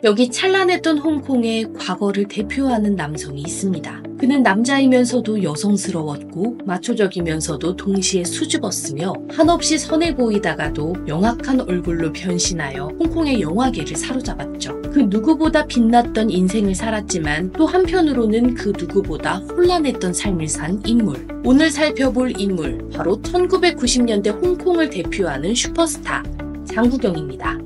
여기 찬란했던 홍콩의 과거를 대표하는 남성이 있습니다. 그는 남자이면서도 여성스러웠고 마초적이면서도 동시에 수줍었으며 한없이 선해 보이다가도 영악한 얼굴로 변신하여 홍콩의 영화계를 사로잡았죠. 그 누구보다 빛났던 인생을 살았지만 또 한편으로는 그 누구보다 혼란했던 삶을 산 인물. 오늘 살펴볼 인물, 바로 1990년대 홍콩을 대표하는 슈퍼스타 장국영입니다.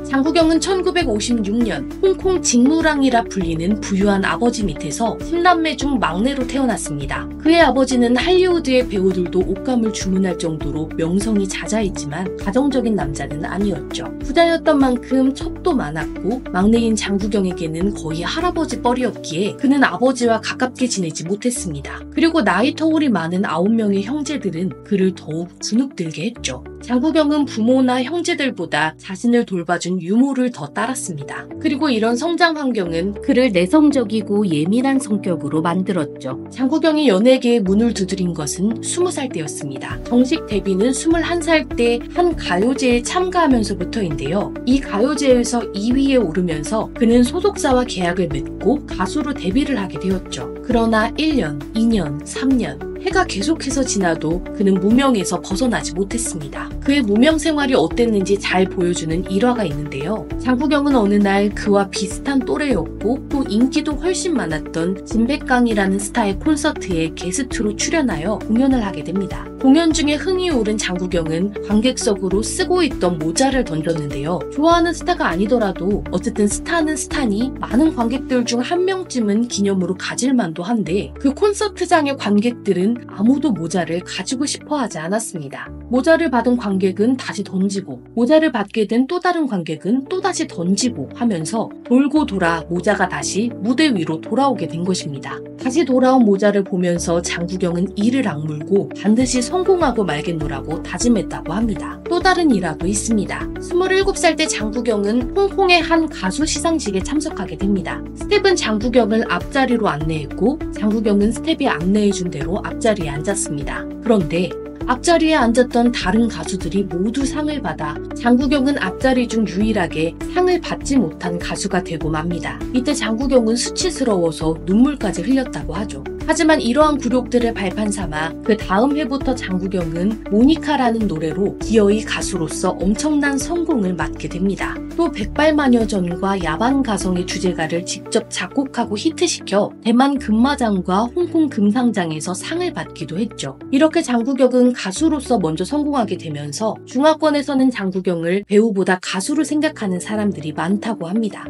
장국영은 1956년 홍콩 직무랑이라 불리는 부유한 아버지 밑에서 10남매 중 막내로 태어났습니다. 그의 아버지는 할리우드의 배우들도 옷감을 주문할 정도로 명성이 자자했지만 가정적인 남자는 아니었죠. 부자였던 만큼 첩도 많았고 막내인 장국영에게는 거의 할아버지 뻘이었기에 그는 아버지와 가깝게 지내지 못했습니다. 그리고 나이 터울이 많은 9명의 형제들은 그를 더욱 주눅들게 했죠. 장국영은 부모나 형제들보다 자신을 돌봐준 유모를 더 따랐습니다. 그리고 이런 성장 환경은 그를 내성적이고 예민한 성격으로 만들었죠. 장국영이 연예계에 문을 두드린 것은 20살 때였습니다. 정식 데뷔는 21살 때 한 가요제에 참가하면서부터인데요. 이 가요제에서 2위에 오르면서 그는 소속사와 계약을 맺고 가수로 데뷔를 하게 되었죠. 그러나 1년, 2년, 3년 해가 계속해서 지나도 그는 무명에서 벗어나지 못했습니다. 그의 무명 생활이 어땠는지 잘 보여주는 일화가 있는데요. 장국영은 어느 날 그와 비슷한 또래였고 또 인기도 훨씬 많았던 진백강이라는 스타의 콘서트에 게스트로 출연하여 공연을 하게 됩니다. 공연 중에 흥이 오른 장국영은 관객석으로 쓰고 있던 모자를 던졌는데요. 좋아하는 스타가 아니더라도 어쨌든 스타는 스타니 많은 관객들 중 한 명쯤은 기념으로 가질 만도 한데 그 콘서트장의 관객들은 아무도 모자를 가지고 싶어 하지 않았습니다. 모자를 받은 관객은 다시 던지고 모자를 받게 된 또 다른 관객은 또다시 던지고 하면서 돌고 돌아 모자가 다시 무대 위로 돌아오게 된 것입니다. 다시 돌아온 모자를 보면서 장국영은 이를 악물고 반드시 성공하고 말겠노라고 다짐했다고 합니다. 또 다른 일화도 있습니다. 27살 때 장국영은 홍콩의 한 가수 시상식에 참석하게 됩니다. 스텝은 장국영을 앞자리로 안내했고 장국영은 스텝이 안내해준 대로 앞자리에 앉았습니다. 그런데 앞자리에 앉았던 다른 가수들이 모두 상을 받아 장국영은 앞자리 중 유일하게 상을 받지 못한 가수가 되고 맙니다. 이때 장국영은 수치스러워서 눈물까지 흘렸다고 하죠. 하지만 이러한 굴욕들을 발판 삼아 그 다음 해부터 장국영은 모니카라는 노래로 기어이 가수로서 엄청난 성공을 맛게 됩니다. 또 백발마녀전과 야반가성의 주제가를 직접 작곡하고 히트시켜 대만 금마장과 홍콩 금상장에서 상을 받기도 했죠. 이렇게 장국영은 가수로서 먼저 성공하게 되면서 중화권에서는 장국영을 배우보다 가수로 생각하는 사람들이 많다고 합니다.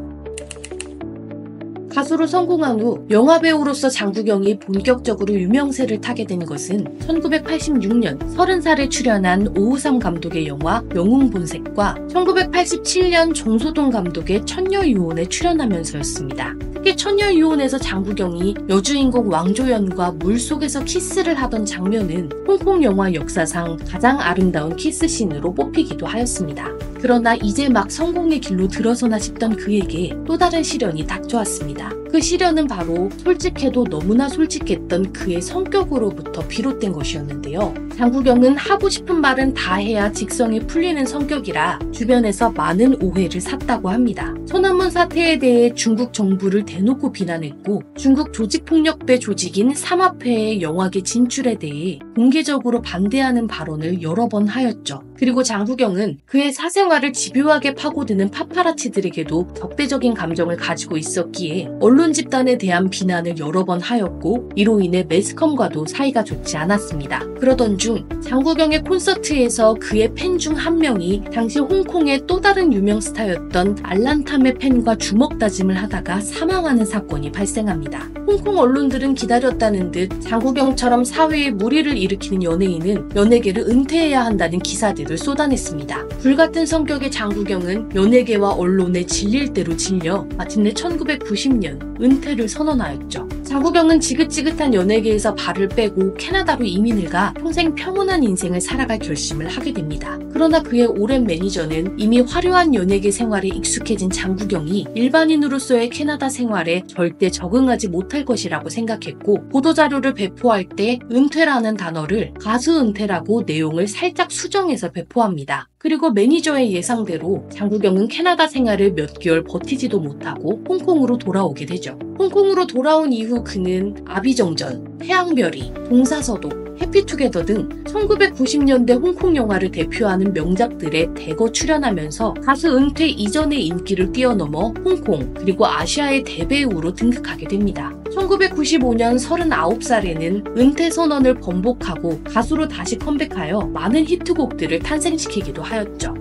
가수로 성공한 후 영화배우로서 장국영이 본격적으로 유명세를 타게 된 것은 1986년 30살에 출연한 오우삼 감독의 영화 영웅본색과 1987년 정소동 감독의 천녀유혼에 출연하면서였습니다. 특히 천녀유혼에서 장국영이 여주인공 왕조연과 물속에서 키스를 하던 장면은 홍콩 영화 역사상 가장 아름다운 키스씬으로 뽑히기도 하였습니다. 그러나 이제 막 성공의 길로 들어서나 싶던 그에게 또 다른 시련이 닥쳐왔습니다. 그 시련은 바로 솔직해도 너무나 솔직했던 그의 성격으로부터 비롯된 것이었는데요. 장국영은 하고 싶은 말은 다 해야 직성이 풀리는 성격이라 주변에서 많은 오해를 샀다고 합니다. 천안문 사태에 대해 중국 정부를 대놓고 비난했고 중국 조직폭력배 조직인 삼합회의 영화계 진출에 대해 공개적으로 반대하는 발언을 여러 번 하였죠. 그리고 장국영은 그의 사생활을 집요하게 파고드는 파파라치들에게도 적대적인 감정을 가지고 있었기에 언론 집단에 대한 비난을 여러 번 하였고 이로 인해 매스컴과도 사이가 좋지 않았습니다. 그러던 중 장국영의 콘서트에서 그의 팬 중 한 명이 당시 홍콩의 또 다른 유명 스타였던 알란탐의 팬과 주먹 다짐을 하다가 사망하는 사건이 발생합니다. 홍콩 언론들은 기다렸다는 듯 장국영처럼 사회에 무리를 일으키는 연예인은 연예계를 은퇴해야 한다는 기사들을 쏟아냈습니다. 불같은 성격의 장국영은 연예계와 언론에 질릴 대로 질려 마침내 1990년 은퇴를 선언하였죠. 장국영은 지긋지긋한 연예계에서 발을 빼고 캐나다로 이민을 가 평생 평온한 인생을 살아갈 결심을 하게 됩니다. 그러나 그의 오랜 매니저는 이미 화려한 연예계 생활에 익숙해진 장국영이 일반인으로서의 캐나다 생활에 절대 적응하지 못할 것이라고 생각했고, 보도자료를 배포할 때 은퇴라는 단어를 가수 은퇴라고 내용을 살짝 수정해서 배포합니다. 그리고 매니저의 예상대로 장국영은 캐나다 생활을 몇 개월 버티지도 못하고 홍콩으로 돌아오게 되죠. 홍콩으로 돌아온 이후 그는 아비정전, 태양별이, 동사서독, 해피투게더 등 1990년대 홍콩 영화를 대표하는 명작들에 대거 출연하면서 가수 은퇴 이전의 인기를 뛰어넘어 홍콩 그리고 아시아의 대배우로 등극하게 됩니다. 1995년 39살에는 은퇴 선언을 번복하고 가수로 다시 컴백하여 많은 히트곡들을 탄생시키기도 하였죠.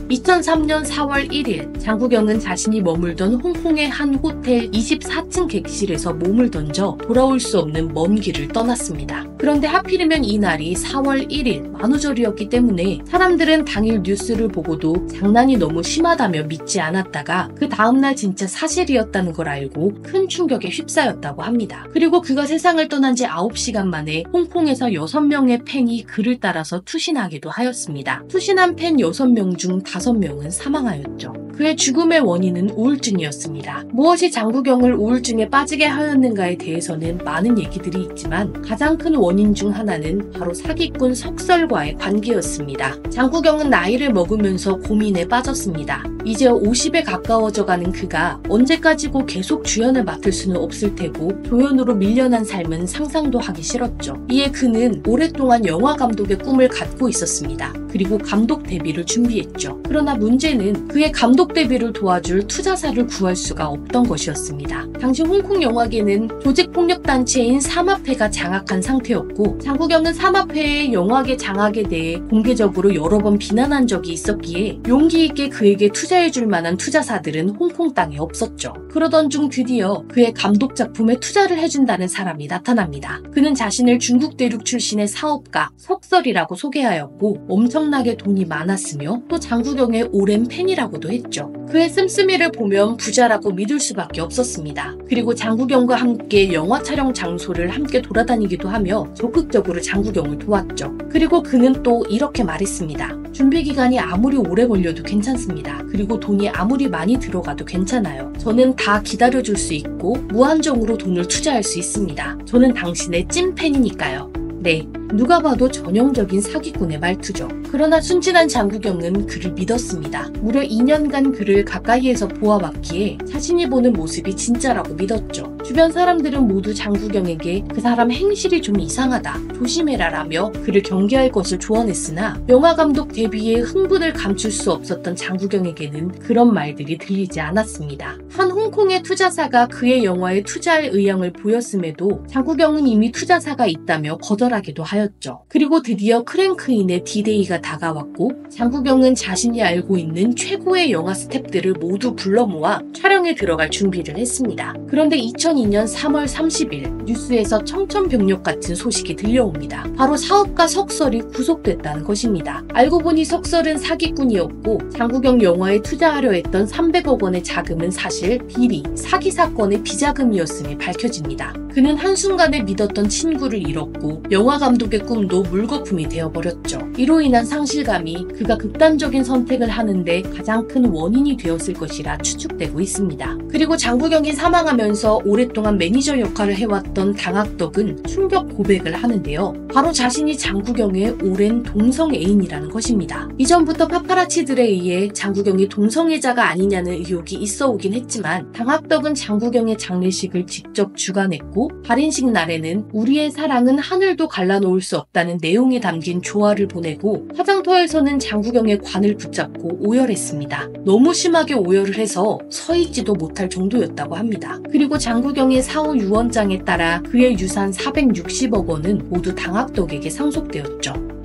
2003년 4월 1일 장국영은 자신이 머물던 홍콩의 한 호텔 24층 객실에서 몸을 던져 돌아올 수 없는 먼 길을 떠났습니다. 그런데 하필이면 이날이 4월 1일 만우절이었기 때문에 사람들은 당일 뉴스를 보고도 장난이 너무 심하다며 믿지 않았다가 그 다음날 진짜 사실이었다는 걸 알고 큰 충격에 휩싸였다고 합니다. 그리고 그가 세상을 떠난 지 9시간 만에 홍콩에서 6명의 팬이 그를 따라서 투신하기도 하였습니다. 투신한 팬 6명 중 5명은 사망하였죠. 그의 죽음의 원인은 우울증이었습니다. 무엇이 장국영을 우울증에 빠지게 하였는가에 대해서는 많은 얘기들이 있지만 가장 큰 원인 중 하나는 바로 사기꾼 석설과의 관계였습니다. 장국영은 나이를 먹으면서 고민에 빠졌습니다. 이제 50에 가까워져가는 그가 언제까지고 계속 주연을 맡을 수는 없을 테고 조연으로 밀려난 삶은 상상도 하기 싫었죠. 이에 그는 오랫동안 영화 감독의 꿈을 갖고 있었습니다. 그리고 감독 데뷔를 준비했죠. 그러나 문제는 그의 감독 데뷔를 도와줄 투자사를 구할 수가 없던 것이었습니다. 당시 홍콩 영화계는 조직폭력단체인 사마페가 장악한 상태였고 장국영은 사마페의 영화계 장악에 대해 공개적으로 여러 번 비난한 적이 있었기에 용기 있게 그에게 투자해줄 만한 투자사들은 홍콩 땅에 없었죠. 그러던 중 드디어 그의 감독 작품에 투자를 해준다는 사람이 나타납니다. 그는 자신을 중국 대륙 출신의 사업가 석설이라고 소개하였고 엄청나게 돈이 많았으며 또 장국영의 오랜 팬이라고도 했죠. 그의 씀씀이를 보면 부자라고 믿을 수밖에 없었습니다. 그리고 장국영과 함께 영화 촬영 장소를 함께 돌아다니기도 하며 적극적으로 장국영을 도왔죠. 그리고 그는 또 이렇게 말했습니다. 준비 기간이 아무리 오래 걸려도 괜찮습니다. 그리고 돈이 아무리 많이 들어가도 괜찮아요. 저는 다 기다려줄 수 있고 무한정으로 돈을 투자할 수 있습니다. 저는 당신의 찐팬이니까요. 네, 누가 봐도 전형적인 사기꾼의 말투죠. 그러나 순진한 장국영은 그를 믿었습니다. 무려 2년간 그를 가까이에서 보아왔기에 자신이 보는 모습이 진짜라고 믿었죠. 주변 사람들은 모두 장국영에게 그 사람 행실이 좀 이상하다, 조심해라 라며 그를 경계할 것을 조언했으나 영화감독 데뷔에 흥분을 감출 수 없었던 장국영에게는 그런 말들이 들리지 않았습니다. 한 홍콩의 투자사가 그의 영화에 투자할 의향을 보였음에도 장국영은 이미 투자사가 있다며 거절하기도 하였죠. 그리고 드디어 크랭크인의 디데이가 다가왔고 장국영은 자신이 알고 있는 최고의 영화 스태프들을 모두 불러 모아 촬영에 들어갈 준비를 했습니다. 그런데 2002년 3월 30일 뉴스에서 청천벽력 같은 소식이 들려옵니다. 바로 사업가 석설이 구속됐다는 것입니다. 알고 보니 석설은 사기꾼이었고 장국영 영화에 투자하려 했던 300억 원의 자금은 사실 비리, 사기 사건의 비자금이었음이 밝혀집니다. 그는 한순간에 믿었던 친구를 잃었고 영화 감독의 꿈도 물거품이 되어버렸죠. 이로 인한 상실감이 그가 극단적인 선택을 하는데 가장 큰 원인이 되었을 것이라 추측되고 있습니다. 그리고 장국영이 사망하면서 오랫동안 매니저 역할을 해왔던 강학덕은 충격 고백을 하는데요. 바로 자신이 장국영의 오랜 동성 애인이라는 것입니다. 이전부터 파파라치들에 의해 장국영이 동성애자가 아니냐는 의혹이 있어 오긴 했지만 강학덕은 장국영의 장례식을 직접 주관했고 발인식 날에는 우리의 사랑은 하늘도 갈라놓을 수 없다는 내용이 담긴 조화를 보내고 화장터에서는 장국영의 관을 붙잡고 오열했습니다. 너무 심하게 오열을 해서 서 있지도 못할 정도였다고 합니다. 그리고 장국영의 사후 유언장에 따라 그의 유산 460억 원은 모두 강학덕에게 상속되었죠.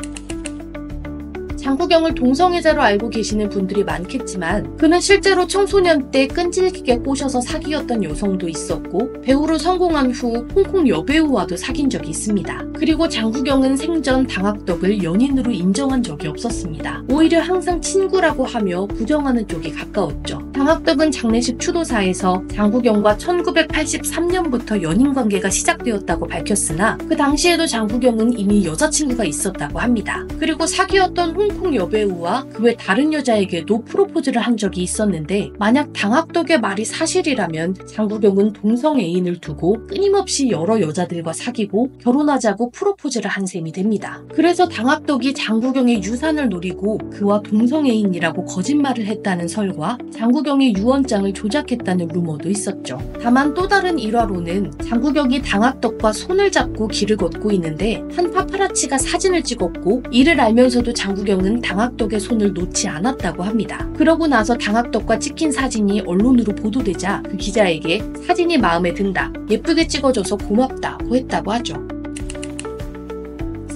장국영을 동성애자로 알고 계시는 분들이 많겠지만 그는 실제로 청소년 때 끈질기게 꼬셔서 사귀었던 여성도 있었고 배우로 성공한 후 홍콩 여배우와도 사귄 적이 있습니다. 그리고 장국영은 생전 당학덕을 연인으로 인정한 적이 없었습니다. 오히려 항상 친구라고 하며 부정하는 쪽이 가까웠죠. 당학덕은 장례식 추도사에서 장국영과 1983년부터 연인 관계가 시작되었다고 밝혔으나 그 당시에도 장국영은 이미 여자친구가 있었다고 합니다. 그리고 사귀었던 홍콩 여배우와 그 외 다른 여자에게도 프로포즈를 한 적이 있었는데 만약 당학덕의 말이 사실이라면 장국영은 동성 애인을 두고 끊임없이 여러 여자들과 사귀고 결혼하자고 프로포즈를 한 셈이 됩니다. 그래서 당학덕이 장국영의 유산을 노리고 그와 동성 애인이라고 거짓말을 했다는 설과 장국영의 유언장을 조작했다는 루머도 있었죠. 다만 또 다른 일화로는 장국영이 당학덕과 손을 잡고 길을 걷고 있는데 한 파파라치가 사진을 찍었고 이를 알면서도 장국영은 당학덕의 손을 놓지 않았다고 합니다. 그러고 나서 당학덕과 찍힌 사진이 언론으로 보도되자 그 기자에게 사진이 마음에 든다, 예쁘게 찍어줘서 고맙다고 했다고 하죠.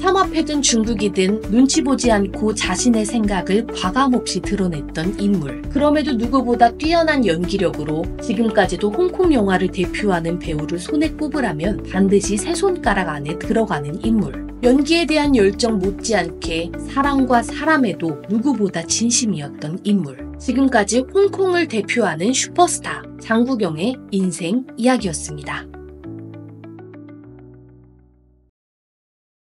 삼합해든 중국이든 눈치 보지 않고 자신의 생각을 과감없이 드러냈던 인물. 그럼에도 누구보다 뛰어난 연기력으로 지금까지도 홍콩 영화를 대표하는 배우를 손에 꼽으라면 반드시 세 손가락 안에 들어가는 인물. 연기에 대한 열정 못지않게 사랑과 사람에도 누구보다 진심이었던 인물. 지금까지 홍콩을 대표하는 슈퍼스타 장국영의 인생 이야기였습니다.